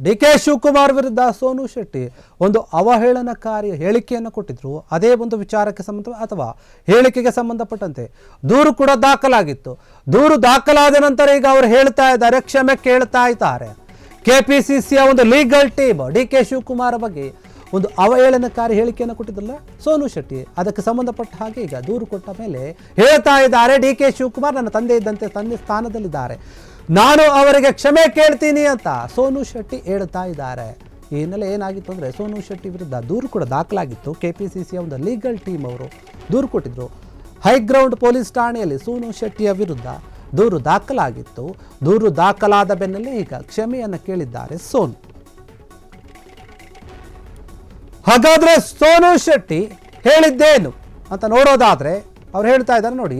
D K Shivakumar ವಿರುದ್ಧ ಸೋನು ಶೆಟ್ಟಿ ಒಂದು ಅವಹೇಳನಕಾರಿ ಹೇಳಿಕೆಯನ್ನು ಕೊಟ್ಟಿದ್ರು. ಅದೇ ಒಂದು ವಿಚಾರಕ್ಕೆ ಸಂಬಂಧ ಅಥವಾ ಹೇಳಿಕೆಗೆ ಸಂಬಂಧಪಟ್ಟಂತೆ ದೂರು ಕೂಡ ದಾಖಲಾಗಿತ್ತು. ದೂರು ದಾಖಲಾದ ನಂತರ ಈಗ ಅವರು ಹೇಳ್ತಾ ಇದ್ದಾರೆ, ಕ್ಷಮೆ ಕೇಳ್ತಾ ಇದ್ದಾರೆ. ಕೆಪಿಸಿಸಿಯ ಒಂದು legal team D K Shivakumar ಬಗ್ಗೆ ಒಂದು ಅವಹೇಳನಕಾರಿ ಹೇಳಿಕೆಯನ್ನು ಕೊಟ್ಟಿದ್ರಲ್ಲ ಸೋನು ಶೆಟ್ಟಿ, ಅದಕ್ಕೆ ಸಂಬಂಧಪಟ್ಟ ಹಾಗೆ ಈಗ ದೂರು ಕೊಟ್ಟ ಮೇಲೆ ಹೇಳ್ತಾ ಇದ್ದಾರೆ, ಡಿ ಕೆ ಶಿವಕುಮಾರ್ ನನ್ನ ತಂದೆ ಇದ್ದಂತೆ ತಂದೆ ಸ್ಥಾನದಲ್ಲಿದ್ದಾರೆ, ನಾನು ಅವರಿಗೆ ಕ್ಷಮೆ ಕೇಳ್ತೀನಿ ಅಂತ ಸೋನು ಶೆಟ್ಟಿ ಹೇಳ್ತಾ ಇದ್ದಾರೆ. ಈ ಹಿನ್ನೆಲೆ ಏನಾಗಿತ್ತು ಅಂದರೆ ಸೋನು ಶೆಟ್ಟಿ ವಿರುದ್ಧ ದೂರು ಕೂಡ ದಾಖಲಾಗಿತ್ತು. ಕೆಪಿಸಿಸಿಯ ಒಂದು ಲೀಗಲ್ ಟೀಮ್ ಅವರು ದೂರು ಕೊಟ್ಟಿದ್ರು. ಹೈಗ್ರೌಂಡ್ ಪೊಲೀಸ್ ಠಾಣೆಯಲ್ಲಿ ಸೋನು ಶೆಟ್ಟಿಯ ವಿರುದ್ಧ ದೂರು ದಾಖಲಾಗಿತ್ತು. ದೂರು ದಾಖಲಾದ ಬೆನ್ನಲ್ಲೇ ಈಗ ಕ್ಷಮೆಯನ್ನು ಕೇಳಿದ್ದಾರೆ ಸೋನು. ಹಾಗಾದ್ರೆ ಸೋನು ಶೆಟ್ಟಿ ಹೇಳಿದ್ದೇನು ಅಂತ ನೋಡೋದಾದ್ರೆ ಅವ್ರು ಹೇಳ್ತಾ ಇದ್ದಾರೆ ನೋಡಿ,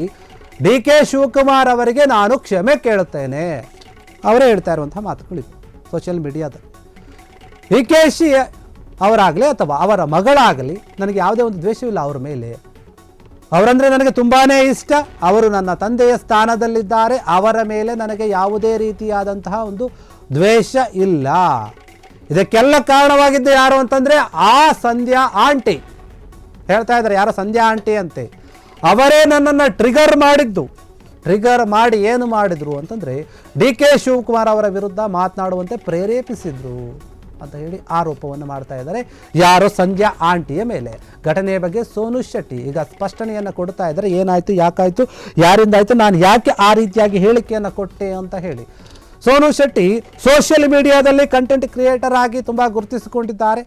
ಡಿ ಕೆ ಶಿವಕುಮಾರ್ ಅವರಿಗೆ ನಾನು ಕ್ಷಮೆ ಕೇಳುತ್ತೇನೆ ಅವರೇ ಹೇಳ್ತಾ ಇರುವಂತಹ ಮಾತುಗಳಿವೆ ಸೋಷಿಯಲ್ ಮೀಡಿಯಾದಲ್ಲಿ. ಡಿ ಕೆ ಶಿ ಅವರಾಗಲಿ ಅಥವಾ ಅವರ ಮಗಳಾಗಲಿ ನನಗೆ ಯಾವುದೇ ಒಂದು ದ್ವೇಷವಿಲ್ಲ ಅವರ ಮೇಲೆ. ಅವರಂದರೆ ನನಗೆ ತುಂಬಾ ಇಷ್ಟ. ಅವರು ನನ್ನ ತಂದೆಯ ಸ್ಥಾನದಲ್ಲಿದ್ದಾರೆ. ಅವರ ಮೇಲೆ ನನಗೆ ಯಾವುದೇ ರೀತಿಯಾದಂತಹ ಒಂದು ದ್ವೇಷ ಇಲ್ಲ. ಇದಕ್ಕೆಲ್ಲ ಕಾರಣವಾಗಿದ್ದೆ ಯಾರು ಅಂತಂದರೆ ಆ ಸಂಧ್ಯಾ ಆಂಟಿ ಹೇಳ್ತಾ ಇದ್ದಾರೆ. ಯಾರೋ ಸಂಧ್ಯಾ ಆಂಟಿ ಅಂತೆ, ಅವರೇ ನನ್ನನ್ನು ಟ್ರಿಗರ್ ಮಾಡಿದ್ದು. ಟ್ರಿಗರ್ ಮಾಡಿ ಏನು ಮಾಡಿದ್ರು ಅಂತಂದರೆ ಡಿ ಕೆ ಶಿವಕುಮಾರ್ ಅವರ ವಿರುದ್ಧ ಮಾತನಾಡುವಂತೆ ಪ್ರೇರೇಪಿಸಿದ್ರು ಅಂತ ಹೇಳಿ ಆರೋಪವನ್ನು ಮಾಡ್ತಾ ಇದ್ದಾರೆ ಯಾರೋ ಸಂಧ್ಯಾ ಆಂಟಿಯ ಮೇಲೆ. ಘಟನೆಯ ಬಗ್ಗೆ ಸೋನು ಶೆಟ್ಟಿ ಈಗ ಸ್ಪಷ್ಟನೆಯನ್ನು ಕೊಡ್ತಾ ಇದ್ದಾರೆ. ಏನಾಯಿತು, ಯಾಕಾಯಿತು, ಯಾರಿಂದಾಯಿತು, ನಾನು ಯಾಕೆ ಆ ರೀತಿಯಾಗಿ ಹೇಳಿಕೆಯನ್ನು ಕೊಟ್ಟೆ ಅಂತ ಹೇಳಿ. ಸೋನು ಶೆಟ್ಟಿ ಸೋಷಿಯಲ್ ಮೀಡಿಯಾದಲ್ಲಿ ಕಂಟೆಂಟ್ ಕ್ರಿಯೇಟರ್ ಆಗಿ ತುಂಬ ಗುರುತಿಸಿಕೊಂಡಿದ್ದಾರೆ.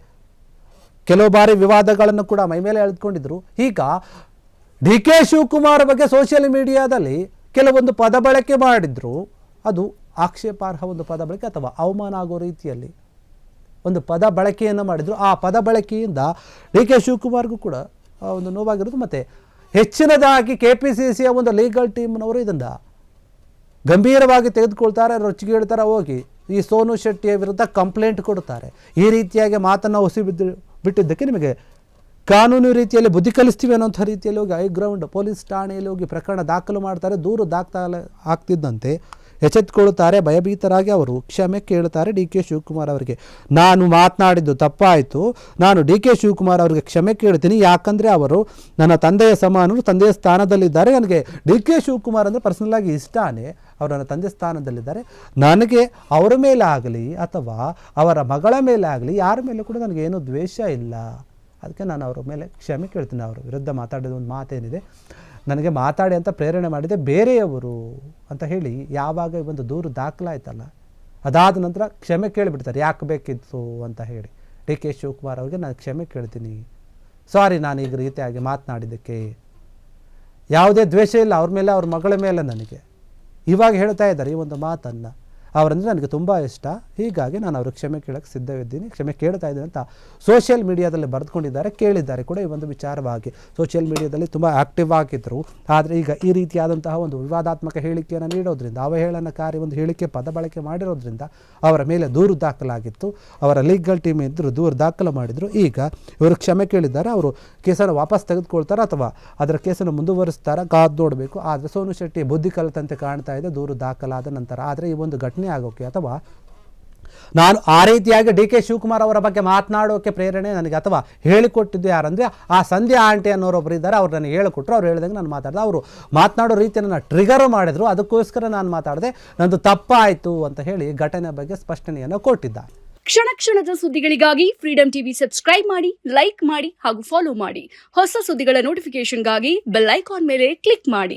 ಕೆಲವು ಬಾರಿ ವಿವಾದಗಳನ್ನು ಕೂಡ ಮೈಮೇಲೆ ಎಳೆದುಕೊಂಡಿದ್ರು. ಈಗ ಡಿ ಕೆ ಶಿವಕುಮಾರ್ ಬಗ್ಗೆ ಸೋಷಿಯಲ್ ಮೀಡಿಯಾದಲ್ಲಿ ಕೆಲವೊಂದು ಪದ ಬಳಕೆ ಮಾಡಿದ್ರು. ಅದು ಆಕ್ಷೇಪಾರ್ಹ ಒಂದು ಪದ ಬಳಕೆ ಅಥವಾ ಅವಮಾನ ಆಗೋ ರೀತಿಯಲ್ಲಿ ಒಂದು ಪದ ಬಳಕೆಯನ್ನು ಮಾಡಿದ್ರು. ಆ ಪದ ಬಳಕೆಯಿಂದ ಡಿ ಕೆ ಶಿವಕುಮಾರ್ಗೂ ಕೂಡ ಒಂದು ನೋವಾಗಿರೋದು. ಮತ್ತು ಹೆಚ್ಚಿನದಾಗಿ ಕೆಪಿಸಿಸಿಯ ಒಂದು ಲೀಗಲ್ ಟೀಮ್ನವರು ಇದನ್ನು ಗಂಭೀರವಾಗಿ ತೆಗೆದುಕೊಳ್ತಾರೆ. ರೊಚ್ಚಿಗೆ ಹೇಳ್ತಾರೆ, ಹೋಗಿ ಈ ಸೋನು ಶೆಟ್ಟಿಯ ವಿರುದ್ಧ ಕಂಪ್ಲೇಂಟ್ ಕೊಡ್ತಾರೆ. ಈ ರೀತಿಯಾಗಿ ಮಾತನ್ನು ಬಿಟ್ಟಿದ್ದಕ್ಕೆ ನಿಮಗೆ ಕಾನೂನು ರೀತಿಯಲ್ಲಿ ಬುದ್ಧಿ ಕಲಿಸ್ತೀವಿ ಅನ್ನೋಂಥ ರೀತಿಯಲ್ಲಿ ಹೋಗಿ ಹೈಗ್ರೌಂಡ್ ಪೊಲೀಸ್ ಠಾಣೆಯಲ್ಲಿ ಹೋಗಿ ಪ್ರಕರಣ ದಾಖಲು ಮಾಡ್ತಾರೆ. ದೂರು ಆಗ್ತಿದ್ದಂತೆ ಎಚ್ಚೆತ್ತುಕೊಳ್ಳುತ್ತಾರೆ. ಭಯಭೀತರಾಗಿ ಅವರು ಕ್ಷಮೆ ಕೇಳುತ್ತಾರೆ ಡಿ ಕೆ ಶಿವಕುಮಾರ್ ಅವರಿಗೆ. ನಾನು ಮಾತನಾಡಿದ್ದು ತಪ್ಪಾಯಿತು, ನಾನು ಡಿ ಕೆ ಶಿವಕುಮಾರ್ ಅವರಿಗೆ ಕ್ಷಮೆ ಕೇಳ್ತೀನಿ, ಯಾಕಂದರೆ ಅವರು ನನ್ನ ತಂದೆಯ ಸಮಾನರು, ತಂದೆಯ ಸ್ಥಾನದಲ್ಲಿದ್ದಾರೆ. ನನಗೆ ಡಿ ಕೆ ಶಿವಕುಮಾರ್ ಅಂದರೆ ಪರ್ಸನಲಾಗಿ ಇಷ್ಟನೇ, ಅವರು ನನ್ನ ತಂದೆ ಸ್ಥಾನದಲ್ಲಿದ್ದಾರೆ. ನನಗೆ ಅವರ ಮೇಲೆ ಆಗಲಿ ಅಥವಾ ಅವರ ಮಗಳ ಮೇಲೆ ಆಗಲಿ ಯಾರ ಮೇಲೆ ಕೂಡ ನನಗೇನೂ ದ್ವೇಷ ಇಲ್ಲ. ಅದಕ್ಕೆ ನಾನು ಅವರ ಮೇಲೆ ಕ್ಷಮೆ ಕೇಳ್ತೀನಿ. ಅವರ ವಿರುದ್ಧ ಮಾತಾಡಿದ ಒಂದು ಮಾತೇನಿದೆ, ನನಗೆ ಮಾತಾಡಿ ಅಂತ ಪ್ರೇರಣೆ ಮಾಡಿದೆ ಬೇರೆಯವರು ಅಂತ ಹೇಳಿ ಯಾವಾಗ ಒಂದು ದೂರು ದಾಖಲಾಯ್ತಲ್ಲ, ಅದಾದ ನಂತರ ಕ್ಷಮೆ ಕೇಳಿಬಿಡ್ತಾರೆ. ಯಾಕೆ ಬೇಕಿತ್ತು ಅಂತ ಹೇಳಿ ಡಿ ಕೆ ಶಿವಕುಮಾರ್ ಅವ್ರಿಗೆ ನಾನು ಕ್ಷಮೆ ಕೇಳ್ತೀನಿ, ಸಾರಿ ನಾನು ಈಗ ರೀತಿಯಾಗಿ ಮಾತನಾಡಿದ್ದಕ್ಕೆ, ಯಾವುದೇ ದ್ವೇಷ ಇಲ್ಲ ಅವ್ರ ಮೇಲೆ, ಅವ್ರ ಮಗಳ ಮೇಲೆ ನನಗೆ. ಇವಾಗ ಹೇಳ್ತಾ ಇದ್ದಾರೆ ಈ ಒಂದು ಮಾತನ್ನು. ಅವರಂದರೆ ನನಗೆ ತುಂಬ ಇಷ್ಟ, ಹೀಗಾಗಿ ನಾನು ಅವ್ರಿಗೆ ಕ್ಷಮೆ ಕೇಳೋಕ್ಕೆ ಸಿದ್ಧವಿದ್ದೀನಿ, ಕ್ಷಮೆ ಕೇಳ್ತಾ ಇದ್ದೀನಿ ಅಂತ ಸೋಷಿಯಲ್ ಮೀಡಿಯಾದಲ್ಲಿ ಬರೆದುಕೊಂಡಿದ್ದಾರೆ, ಕೇಳಿದ್ದಾರೆ ಕೂಡ. ಈ ಒಂದು ವಿಚಾರವಾಗಿ ಸೋಷಿಯಲ್ ಮೀಡಿಯಾದಲ್ಲಿ ತುಂಬ ಆ್ಯಕ್ಟಿವ್ ಆಗಿದ್ದರು. ಆದರೆ ಈಗ ಈ ರೀತಿಯಾದಂತಹ ಒಂದು ವಿವಾದಾತ್ಮಕ ಹೇಳಿಕೆಯನ್ನು ನೀಡೋದ್ರಿಂದ, ಅವಹೇಳನಕಾರಿ ಒಂದು ಹೇಳಿಕೆ ಪದ ಬಳಕೆ ಮಾಡಿರೋದ್ರಿಂದ ಅವರ ಮೇಲೆ ದೂರು ದಾಖಲಾಗಿತ್ತು. ಅವರ ಲೀಗಲ್ ಟೀಮ್ ಇದ್ದರು, ದೂರು ದಾಖಲು ಮಾಡಿದರು. ಈಗ ಇವರು ಕ್ಷಮೆ ಕೇಳಿದ್ದಾರೆ. ಅವರು ಕೇಸನ್ನು ವಾಪಸ್ ತೆಗೆದುಕೊಳ್ತಾರೆ ಅಥವಾ ಅದರ ಕೇಸನ್ನು ಮುಂದುವರಿಸ್ತಾರೆ, ಕಾದು ನೋಡಬೇಕು. ಆದರೆ ಸೋನು ಶೆಟ್ಟಿ ಬುದ್ಧಿ ಕಲಿತಂತೆ ಕಾಣ್ತಾ ಇದೆ ದೂರು ದಾಖಲಾದ ನಂತರ. ಆದರೆ ಈ ಒಂದು ಘಟನೆ ಆಗೋಕೆ ಅಥವಾ ನಾನು ಆ ರೀತಿಯಾಗಿ ಡಿ ಕೆ ಶಿವಕುಮಾರ್ ಅವರ ಬಗ್ಗೆ ಮಾತನಾಡೋಕೆ ಪ್ರೇರಣೆ ನನಗೆ ಅಥವಾ ಹೇಳಿಕೊಟ್ಟಿದ್ದು ಯಾರಂದರೆ ಆ ಸಂಧ್ಯಾ ಆಂಟಿ ಅನ್ನೋರೊಬ್ಬರು ಇದ್ದಾರೆ. ಅವ್ರು ನನಗೆ ಹೇಳಿಕೊಟ್ರು, ಅವ್ರು ಹೇಳಿದಂಗೆ ನಾನು ಮಾತಾಡಿದೆ. ಅವರು ಮಾತನಾಡೋ ರೀತಿಯನ್ನು ಟ್ರಿಗರ್ ಮಾಡಿದ್ರು, ಅದಕ್ಕೋಸ್ಕರ ನಾನು ಮಾತಾಡಿದೆ, ನಂದು ತಪ್ಪಾಯಿತು ಅಂತ ಹೇಳಿ ಘಟನೆ ಬಗ್ಗೆ ಸ್ಪಷ್ಟನೆಯನ್ನು ಕೊಟ್ಟಿದ್ದಾರೆ. ಕ್ಷಣ ಕ್ಷಣದ ಸುದ್ದಿಗಳಿಗಾಗಿ ಫ್ರೀಡಂ ಟಿವಿ ಸಬ್ಸ್ಕ್ರೈಬ್ ಮಾಡಿ, ಲೈಕ್ ಮಾಡಿ ಹಾಗೂ ಫಾಲೋ ಮಾಡಿ. ಹೊಸ ಸುದ್ದಿಗಳ ನೋಟಿಫಿಕೇಶನ್ಗಾಗಿ ಬೆಲ್ ಐಕಾನ್ ಮೇಲೆ ಕ್ಲಿಕ್ ಮಾಡಿ.